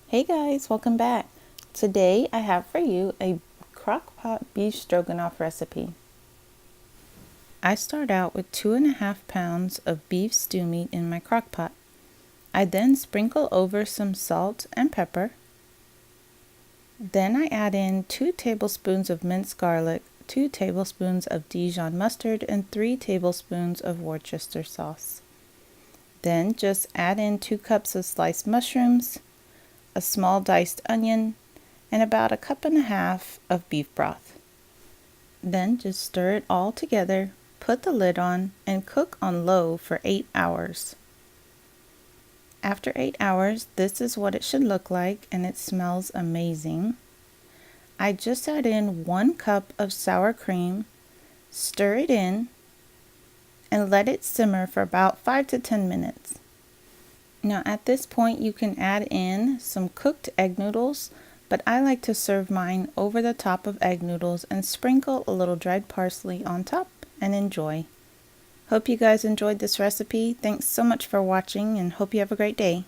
Hey guys, welcome back. Today I have for you a crockpot beef stroganoff recipe. I start out with 2.5 pounds of beef stew meat in my crockpot. I then sprinkle over some salt and pepper. Then I add in 2 tablespoons of minced garlic, 2 tablespoons of Dijon mustard, and 3 tablespoons of Worcestershire sauce. Then just add in 2 cups of sliced mushrooms, a small diced onion, and about 1.5 cups of beef broth. Then just stir it all together, put the lid on, and cook on low for 8 hours. After 8 hours, this is what it should look like, and it smells amazing. I just add in 1 cup of sour cream, stir it in, and let it simmer for about 5 to 10 minutes. Now at this point you can add in some cooked egg noodles, but I like to serve mine over the top of egg noodles and sprinkle a little dried parsley on top and enjoy. Hope you guys enjoyed this recipe. Thanks so much for watching and hope you have a great day.